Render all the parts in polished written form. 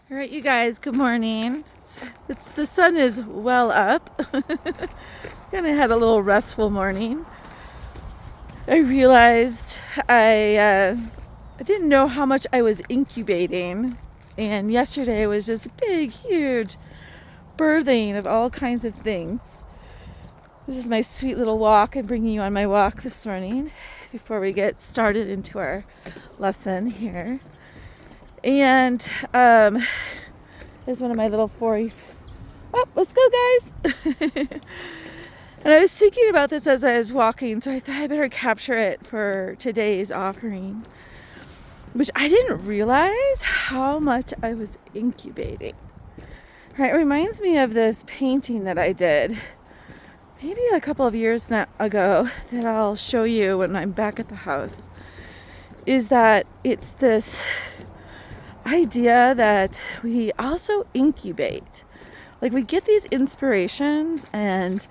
All right, you guys, good morning. The sun is well up. Kind of had a little restful morning. I realized I didn't know how much I was incubating, and yesterday was just a big, huge birthing of all kinds of things. This is my sweet little walk. I'm bringing you on my walk this morning before we get started into our lesson here. And there's one of my little 4 Oh, let's go, guys. And I was thinking about this as I was walking, so I thought I better capture it for today's offering, which I didn't realize how much I was incubating. Right, it reminds me of this painting that I did maybe a couple of years ago that I'll show you when I'm back at the house. Is that it's this idea that we also incubate. Like, we get these inspirations, and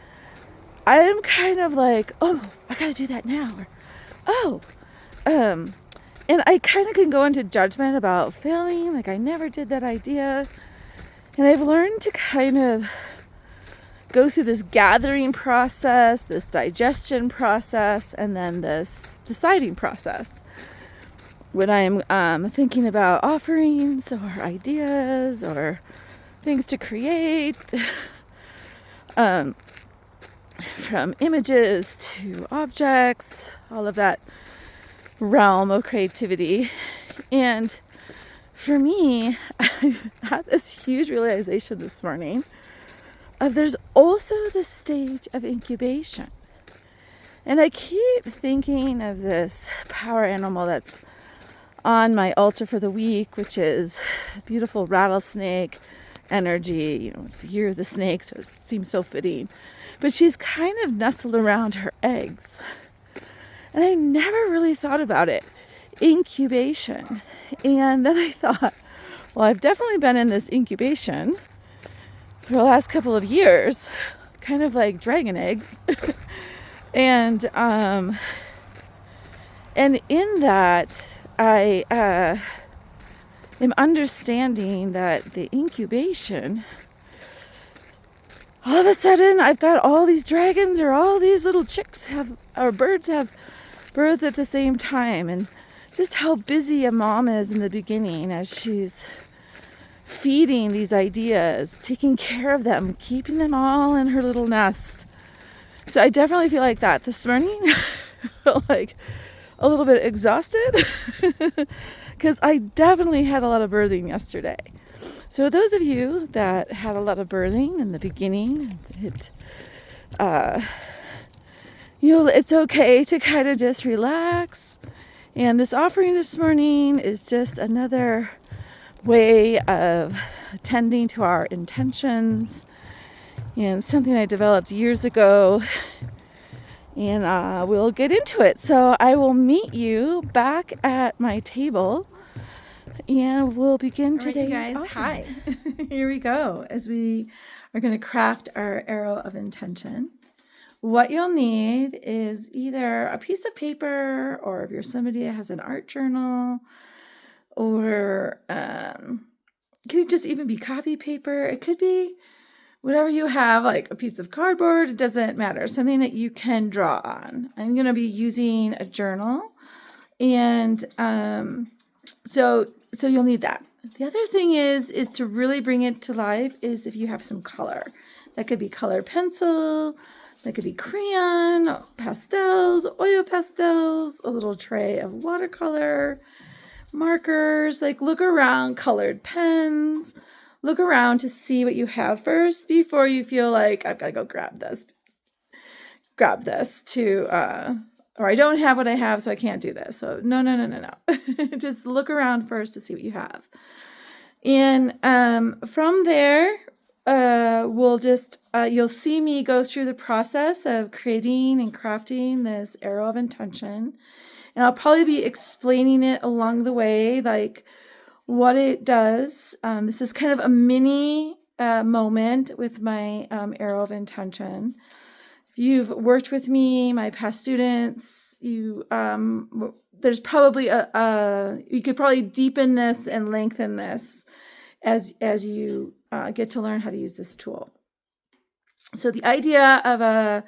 I'm kind of like, oh, I gotta do that now. Or, oh, and I kind of can go into judgment about failing. Like, I never did that idea. And I've learned to kind of go through this gathering process, this digestion process, and then this deciding process. When I'm thinking about offerings or ideas or things to create, from images to objects, all of that realm of creativity. And for me, I've had this huge realization this morning of there's also this stage of incubation. And I keep thinking of this power animal that's on my altar for the week, which is beautiful rattlesnake energy. You know, it's the year of the snake, so it seems so fitting. But she's kind of nestled around her eggs. And I never really thought about it. Incubation. And then I thought, well, I've definitely been in this incubation for the last couple of years, kind of like dragon eggs. and in that, I am understanding that the incubation, all of a sudden I've got all these dragons or all these little birds have birthed at the same time, and just how busy a mom is in the beginning as she's feeding these ideas, taking care of them, keeping them all in her little nest. So I definitely feel like that this morning. I felt like a little bit exhausted because I definitely had a lot of birthing yesterday. So those of you that had a lot of birthing in the beginning, it's okay to kind of just relax. And this offering this morning is just another way of attending to our intentions, and something I developed years ago. And we'll get into it. So I will meet you back at my table, and we'll begin today's guys, offering. hi. Here we go, as we are going to craft our arrow of intention. What you'll need is either a piece of paper, or if you're somebody that has an art journal, or it could just even be copy paper. It could be whatever you have, like a piece of cardboard. It doesn't matter. Something that you can draw on. I'm going to be using a journal, and so you'll need that. The other thing is to really bring it to life is if you have some color. That could be colored pencil, that could be crayon, pastels, oil pastels, a little tray of watercolor, markers. Like, look around, colored pens. Look around to see what you have first before you feel like I've got to go grab this to or I don't have what I have, so I can't do this. So no. Just look around first to see what you have. And from there, we'll just, you'll see me go through the process of creating and crafting this arrow of intention. And I'll probably be explaining it along the way, like what it does. This is kind of a mini moment with my arrow of intention. If you've worked with me, my past students, there's probably you could probably deepen this and lengthen this as you get to learn how to use this tool. So the idea of a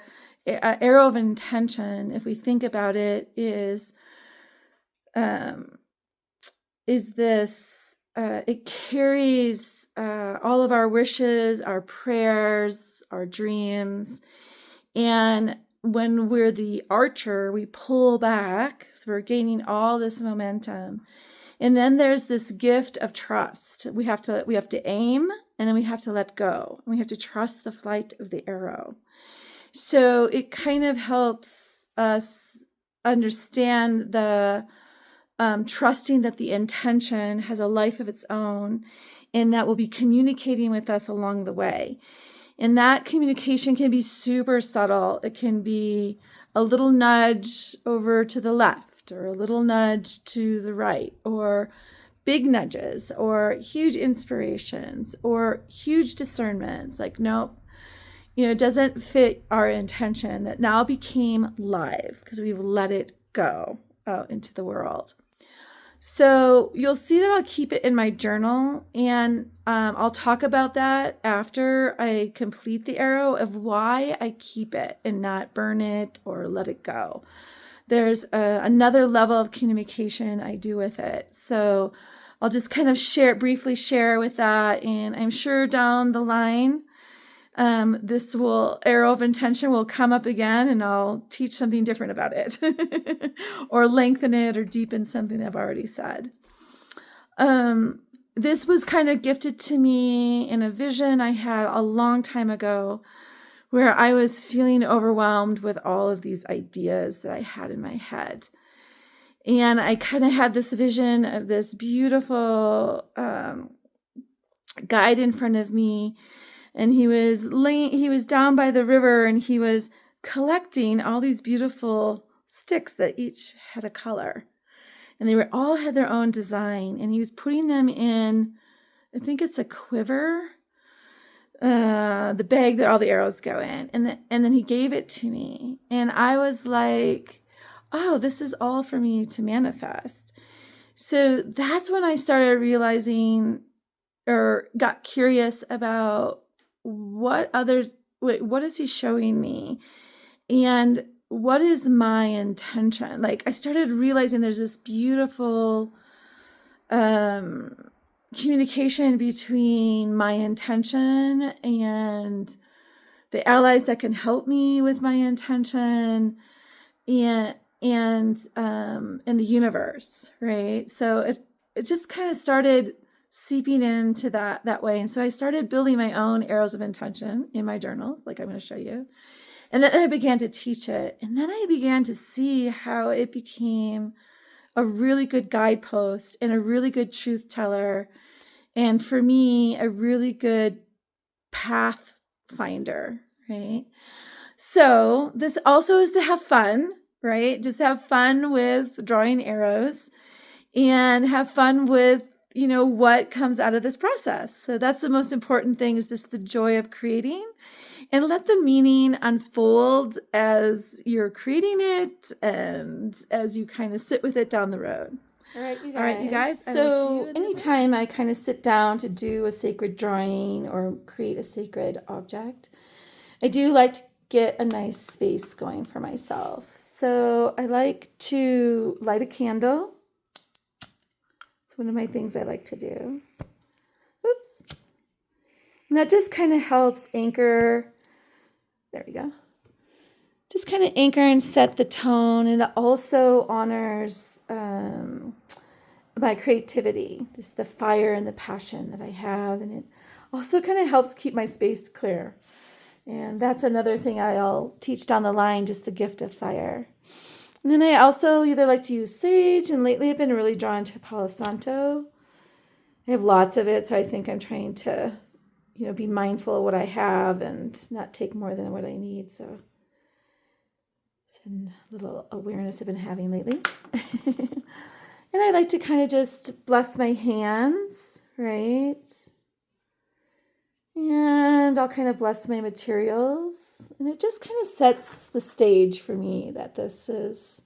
arrow of intention, if we think about it, is this, it carries all of our wishes, our prayers, our dreams. And when we're the archer, we pull back. So we're gaining all this momentum. And then there's this gift of trust. We have to aim, and then we have to let go. We have to trust the flight of the arrow. So it kind of helps us understand the trusting that the intention has a life of its own, and that will be communicating with us along the way. And that communication can be super subtle. It can be a little nudge over to the left, or a little nudge to the right, or big nudges, or huge inspirations, or huge discernments. Like, nope, it doesn't fit our intention. That now became live because we've let it go out into the world. So you'll see that I'll keep it in my journal, and I'll talk about that after I complete the arrow of why I keep it and not burn it or let it go. There's another level of communication I do with it. So I'll just kind of briefly share with that, and I'm sure down the line, this arrow of intention will come up again, and I'll teach something different about it or lengthen it or deepen something I've already said. This was kind of gifted to me in a vision I had a long time ago, where I was feeling overwhelmed with all of these ideas that I had in my head. And I kind of had this vision of this beautiful guide in front of me. And he was down by the river, and he was collecting all these beautiful sticks that each had a color. And they all had their own design. And he was putting them in, I think it's a quiver, the bag that all the arrows go in. And then he gave it to me. And I was like, oh, this is all for me to manifest. So that's when I started realizing, or got curious about, what is he showing me? And what is my intention? Like, I started realizing there's this beautiful communication between my intention and the allies that can help me with my intention, and the universe, right? So it just kind of started seeping into that way. And so I started building my own arrows of intention in my journal, like I'm going to show you. And then I began to teach it. And then I began to see how it became a really good guidepost and a really good truth teller. And for me, a really good path finder, right? So this also is to have fun, right? Just have fun with drawing arrows and have fun with what comes out of this process. So that's the most important thing, is just the joy of creating, and let the meaning unfold as you're creating it and as you kind of sit with it down the road. All right, you guys. So anytime I kind of sit down to do a sacred drawing or create a sacred object, I do like to get a nice space going for myself. So I like to light a candle. One of my things I like to do. Oops. And that just kind of helps anchor. There we go. Just kind of anchor and set the tone. And it also honors my creativity, just the fire and the passion that I have. And it also kind of helps keep my space clear. And that's another thing I'll teach down the line, just the gift of fire. And then I also either like to use sage, and lately I've been really drawn to Palo Santo. I have lots of it, so I think I'm trying to, be mindful of what I have and not take more than what I need. So it's a little awareness I've been having lately. And I like to kind of just bless my hands, right? And I'll kind of bless my materials. And it just kind of sets the stage for me that this is,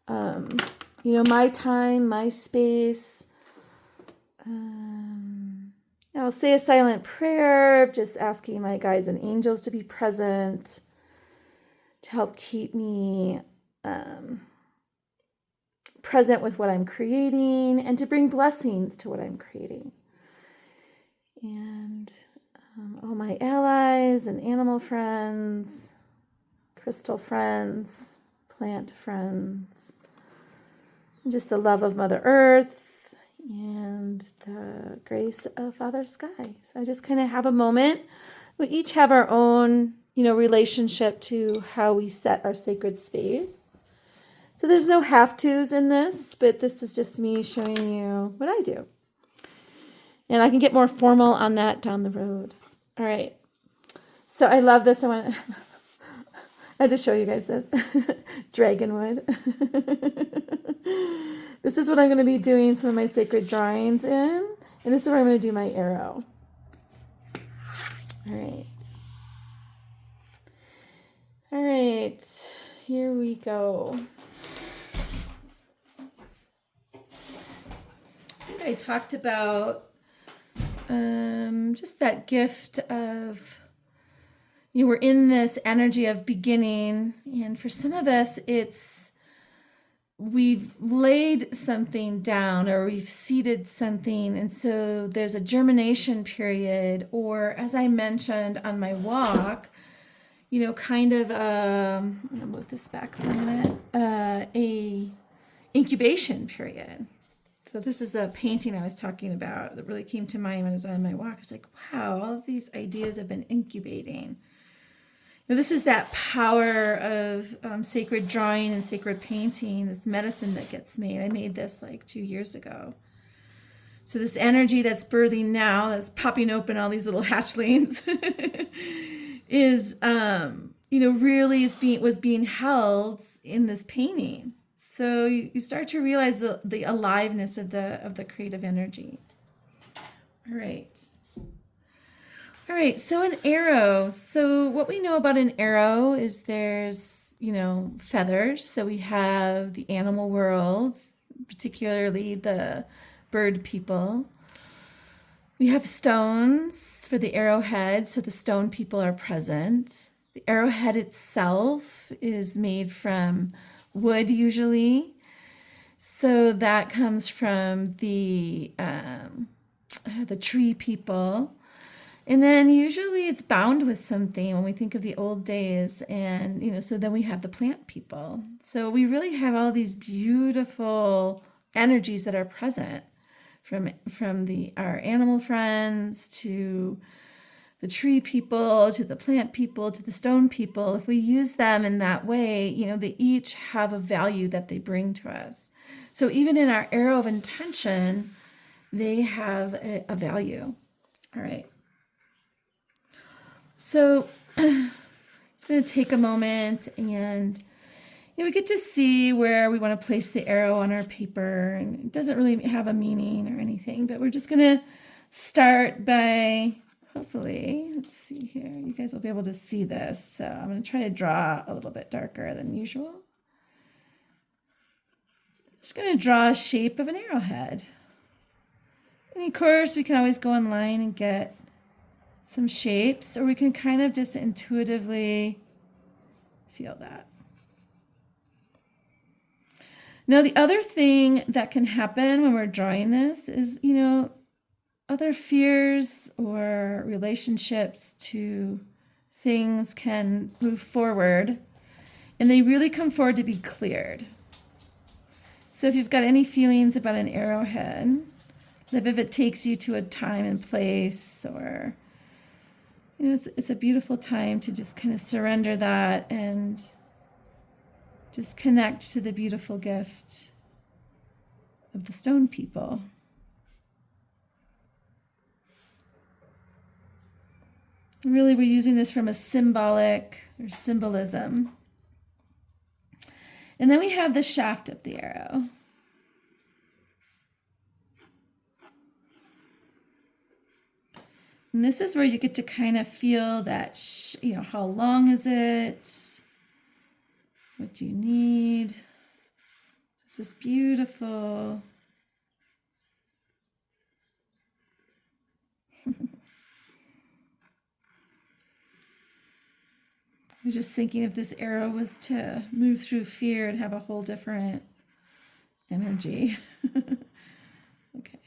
my time, my space. I'll say a silent prayer, just asking my guides and angels to be present to help keep me present with what I'm creating and to bring blessings to what I'm creating. And all my allies and animal friends, crystal friends, plant friends, and just the love of Mother Earth and the grace of Father Sky. So I just kind of have a moment. We each have our own, relationship to how we set our sacred space. So there's no have-tos in this, but this is just me showing you what I do. And I can get more formal on that down the road. All right. So I love this. I had to show you guys this. Dragonwood. This is what I'm going to be doing some of my sacred drawings in. And this is where I'm going to do my arrow. All right. All right. Here we go. I think I talked about just that gift of, we're in this energy of beginning. And for some of us, we've laid something down or we've seeded something. And so there's a germination period, or as I mentioned on my walk, kind of, I'm going to move this back for a minute, a incubation period. So this is the painting I was talking about that really came to mind when I was on my walk. It's like, wow, all of these ideas have been incubating. This is that power of sacred drawing and sacred painting, this medicine that gets made. I made this like 2 years ago. So this energy that's birthing now, that's popping open all these little hatchlings, is, really was being held in this painting. So you start to realize the aliveness of the creative energy. All right, so an arrow. So what we know about an arrow is there's, feathers. So we have the animal world, particularly the bird people. We have stones for the arrowhead, so the stone people are present. The arrowhead itself is made from wood usually. So that comes from the tree people. And then usually it's bound with something when we think of the old days. And, so then we have the plant people. So we really have all these beautiful energies that are present from our animal friends to the tree people, to the plant people, to the stone people. If we use them in that way, they each have a value that they bring to us. So even in our arrow of intention, they have a value. All right. So it's going to take a moment, and we get to see where we want to place the arrow on our paper, and it doesn't really have a meaning or anything, but we're just going to start by, hopefully, let's see here, you guys will be able to see this. So I'm going to try to draw a little bit darker than usual. Just going to draw a shape of an arrowhead. And of course, we can always go online and get some shapes, or we can kind of just intuitively feel that. Now, the other thing that can happen when we're drawing this is, other fears or relationships to things can move forward, and they really come forward to be cleared. So if you've got any feelings about an arrowhead, if it takes you to a time and place, or it's a beautiful time to just kind of surrender that and just connect to the beautiful gift of the stone people. Really, we're using this from a symbolic or symbolism. And then we have the shaft of the arrow. And this is where you get to kind of feel that, how long is it? What do you need? This is beautiful. I was just thinking if this arrow was to move through fear, it'd have a whole different energy. Okay.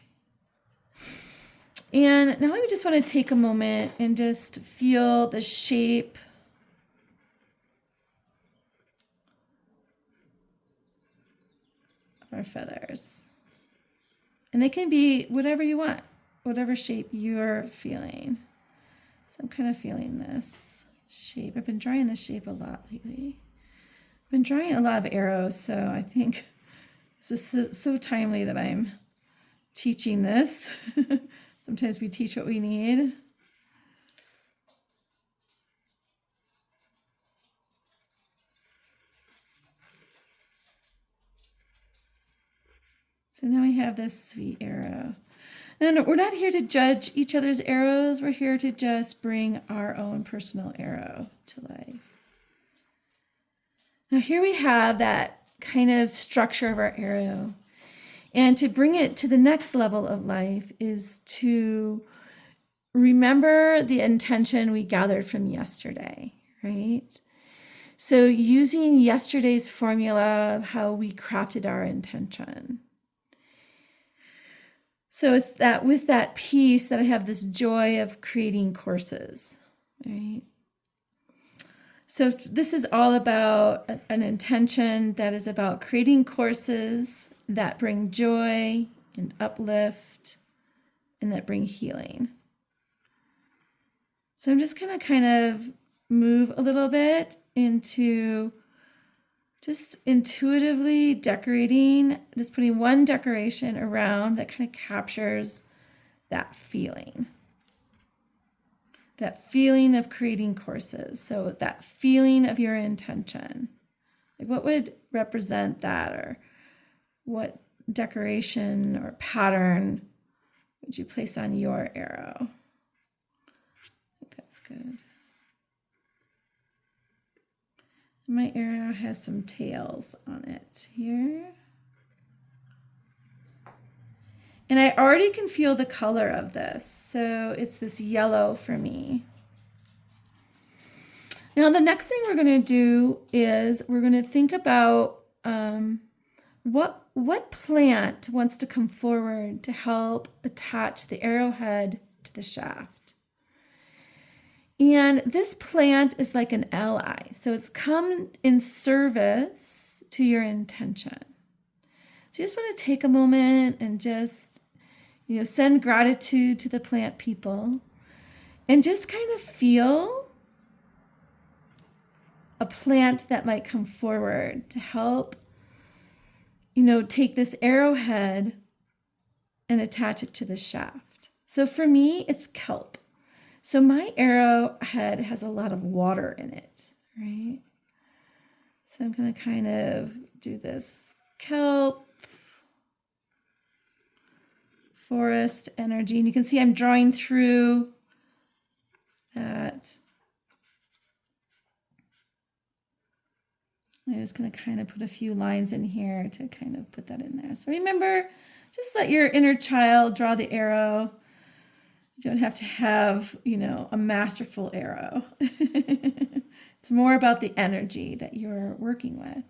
And now we just want to take a moment and just feel the shape of our feathers. And they can be whatever you want, whatever shape you're feeling. So I'm kind of feeling this shape. I've been drawing this shape a lot lately. I've been drawing a lot of arrows, so I think this is so timely that I'm teaching this. Sometimes we teach what we need. So now we have this sweet arrow. And we're not here to judge each other's arrows. We're here to just bring our own personal arrow to life. Now here we have that kind of structure of our arrow. And to bring it to the next level of life is to remember the intention we gathered from yesterday, right? So using yesterday's formula of how we crafted our intention. So it's that with that piece that I have this joy of creating courses, right? So this is all about an intention that is about creating courses that bring joy and uplift and that bring healing. So I'm just going to kind of move a little bit into just intuitively decorating, just putting one decoration around that kind of captures that feeling of creating courses. So that feeling of your intention, like what would represent that, or what decoration or pattern would you place on your arrow? I think that's good. My arrow has some tails on it here. And I already can feel the color of this. So it's this yellow for me. Now the next thing we're going to do is we're going to think about what plant wants to come forward to help attach the arrowhead to the shaft. And this plant is like an ally. So it's come in service to your intention. So you just want to take a moment and just, send gratitude to the plant people and just kind of feel a plant that might come forward to help, take this arrowhead and attach it to the shaft. So for me, it's kelp. So my arrowhead has a lot of water in it, right? So I'm going to kind of do this kelp forest energy. And you can see I'm drawing through that. I'm just going to kind of put a few lines in here to kind of put that in there. So remember, just let your inner child draw the arrow. You don't have to have, a masterful arrow. It's more about the energy that you're working with.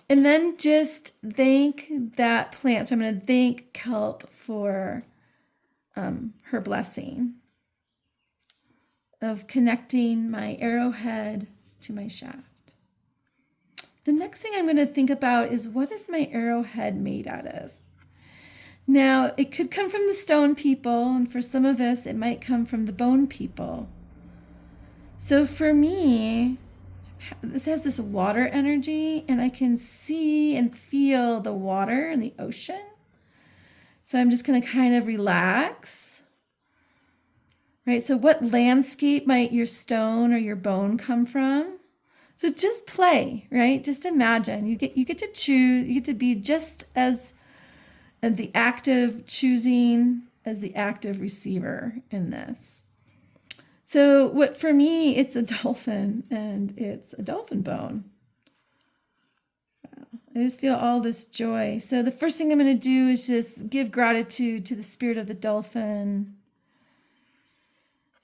And then just thank that plant. So I'm going to thank kelp for her blessing of connecting my arrowhead to my shaft. The next thing I'm going to think about is, what is my arrowhead made out of? Now, it could come from the stone people, and for some of us, it might come from the bone people. So for me, this has this water energy, and I can see and feel the water and the ocean. So I'm just going to kind of relax. Right? So what landscape might your stone or your bone come from? So just play, right? Just imagine. You get to choose, you get to be just as the active choosing as the active receiver in this. So what for me, it's a dolphin, and it's a dolphin bone. Wow. I just feel all this joy. So the first thing I'm going to do is just give gratitude to the spirit of the dolphin.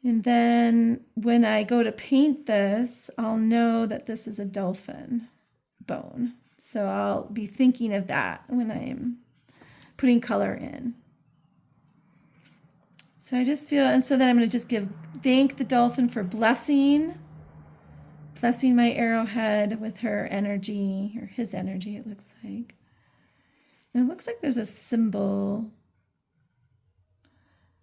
And then when I go to paint this, I'll know that this is a dolphin bone. So I'll be thinking of that when I'm putting color in. So I just feel, and so then I'm going to just thank the dolphin for blessing my arrowhead with her energy, or his energy, it looks like. And it looks like there's a symbol,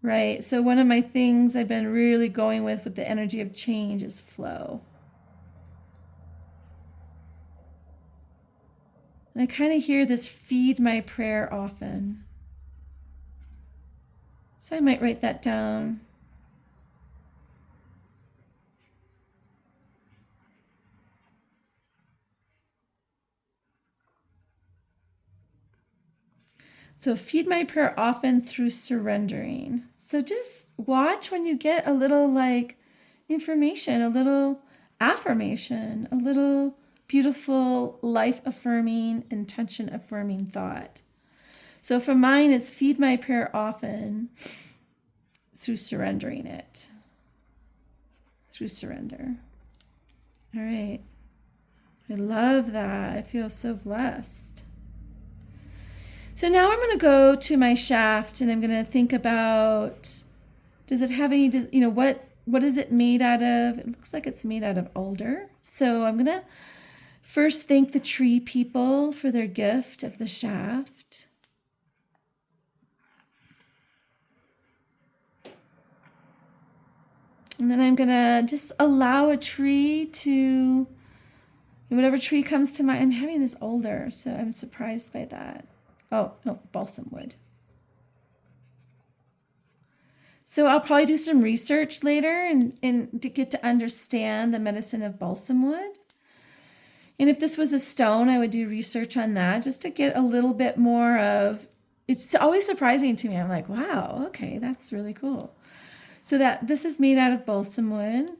right? So one of my things I've been really going with the energy of change is flow. And I kind of hear this feed my prayer often. So I might write that down. So feed my prayer often through surrendering. So just watch when you get a little like information, a little affirmation, a little beautiful life affirming, intention affirming thought. So for mine, it's feed my prayer often through surrendering it. Through surrender. All right. I love that. I feel so blessed. So now I'm going to go to my shaft and I'm going to think about, does it have any, what is it made out of? It looks like it's made out of alder. So I'm going to first thank the tree people for their gift of the shaft. And then I'm going to just allow a tree to, whatever tree comes to mind. I'm having this alder, so I'm surprised by that. Oh, no, balsam wood. So I'll probably do some research later and to get to understand the medicine of balsam wood. And if this was a stone, I would do research on that just to get a little bit more of, it's always surprising to me. I'm like, wow, okay, that's really cool. So that this is made out of balsam wood.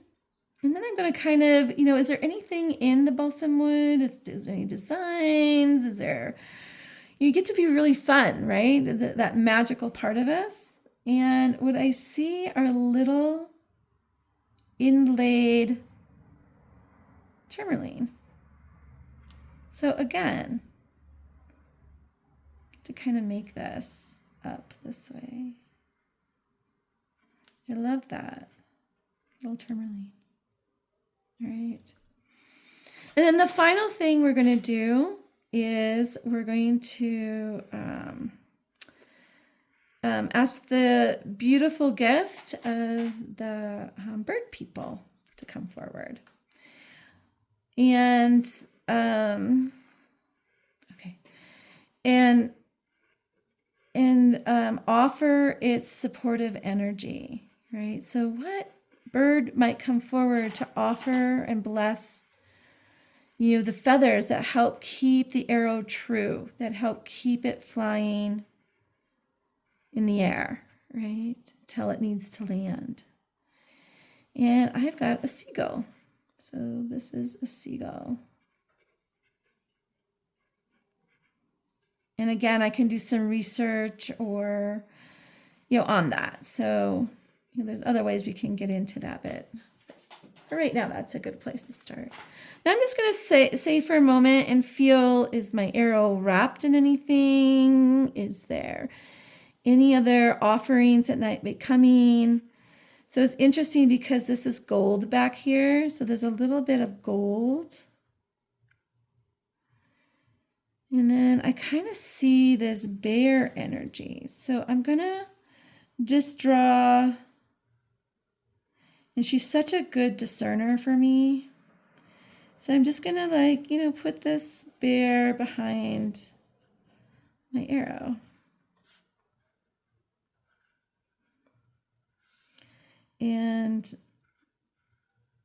And then I'm going to kind of, is there anything in the balsam wood? Is there any designs? Is there, you get to be really fun, right? That magical part of us. And what I see are little inlaid tourmaline. So again, to kind of make this up this way. I love that. Little tourmaline. All right. And then the final thing we're going to do is we're going to ask the beautiful gift of the bird people to come forward. And, okay. And offer its supportive energy, right? So what bird might come forward to offer and bless the feathers that help keep the arrow true, that help keep it flying in the air, right? Till it needs to land. And I've got a seagull. So this is a seagull. And again, I can do some research or, on that. So there's other ways we can get into that bit. But right now, that's a good place to start. Now I'm just going to say for a moment and feel, is my arrow wrapped in anything? Is there any other offerings that might be coming? So it's interesting because this is gold back here. So there's a little bit of gold. And then I kind of see this bear energy. So I'm going to just draw. And she's such a good discerner for me. So I'm just going to put this bear behind my arrow. And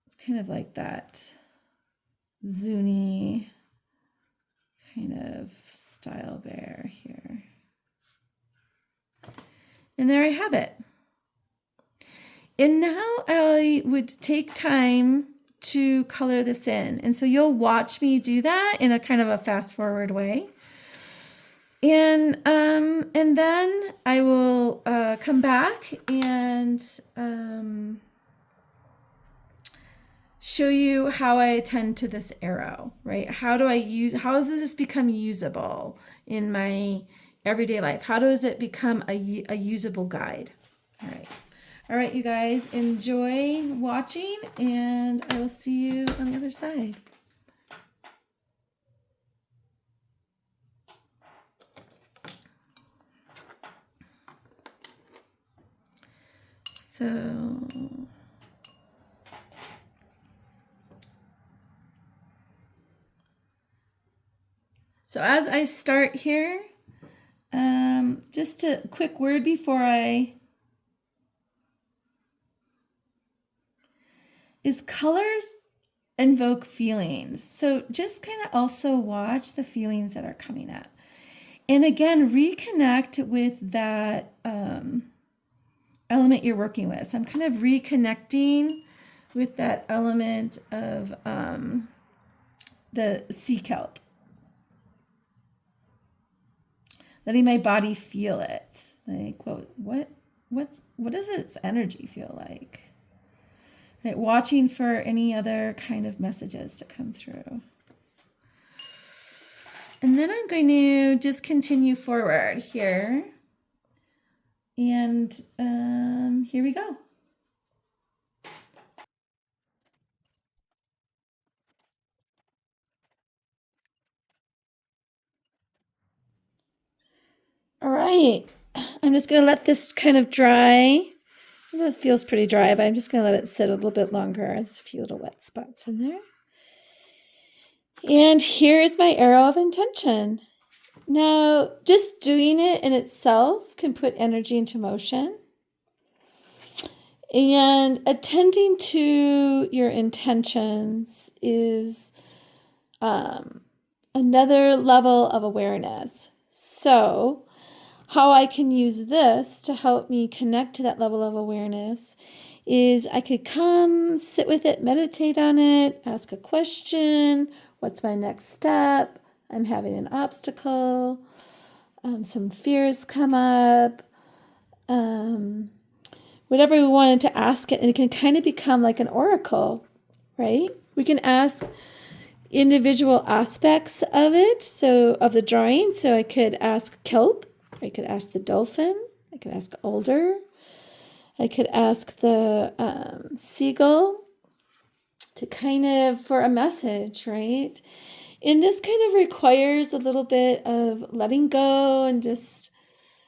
it's kind of like that Zuni kind of style bear here. And there I have it. And now I would take time to color this in. And so you'll watch me do that in a kind of a fast forward way. And then I will come back and show you how I attend to this arrow, right? How does this become usable in my everyday life? How does it become a usable guide? All right. All right, you guys, enjoy watching, and I will see you on the other side. So as I start here, just a quick word before is colors invoke feelings. So just kind of also watch the feelings that are coming up. And again, reconnect with that element you're working with. So I'm kind of reconnecting with that element of the sea kelp. Letting my body feel it. Like, what does its energy feel like? Right, watching for any other kind of messages to come through. And then I'm going to just continue forward here. And here we go. All right. I'm just going to let this kind of dry. This feels pretty dry, but I'm just going to let it sit a little bit longer. There's a few little wet spots in there. And here's my arrow of intention. Now, just doing it in itself can put energy into motion. And attending to your intentions is another level of awareness. So, how I can use this to help me connect to that level of awareness is I could come, sit with it, meditate on it, ask a question. What's my next step? I'm having an obstacle. Some fears come up. Whatever we wanted to ask it, and it can kind of become like an oracle, right? We can ask individual aspects of it, so of the drawing. So I could ask kelp, I could ask the dolphin, I could ask alder, I could ask the seagull to kind of, for a message, right? And this kind of requires a little bit of letting go and just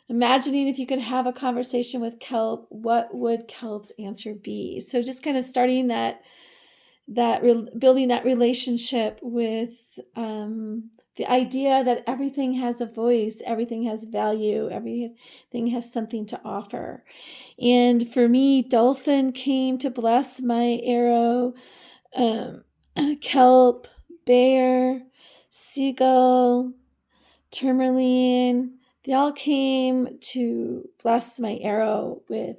imagining if you could have a conversation with kelp, what would kelp's answer be? So just kind of starting building that relationship with the idea that everything has a voice, everything has value, everything has something to offer. And for me, dolphin came to bless my arrow, kelp, bear, seagull, tourmaline. They all came to bless my arrow with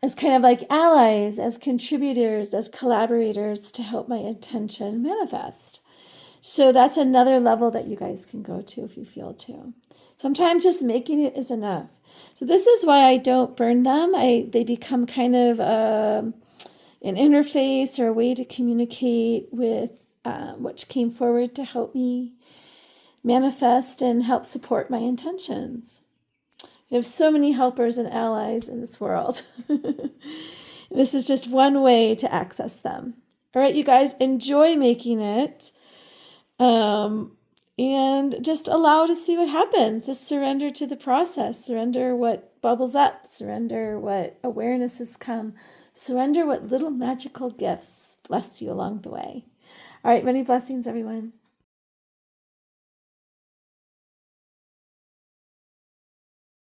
as kind of like allies, as contributors, as collaborators to help my intention manifest. So that's another level that you guys can go to if you feel to. Sometimes just making it is enough. So this is why I don't burn them. They become kind of an interface or a way to communicate with what came forward to help me manifest and help support my intentions. We have so many helpers and allies in this world. This is just one way to access them. All right, you guys, enjoy making it. And just allow to see what happens. Just surrender to the process. Surrender what bubbles up. Surrender what awarenesses come. Surrender what little magical gifts bless you along the way. All right, many blessings, everyone.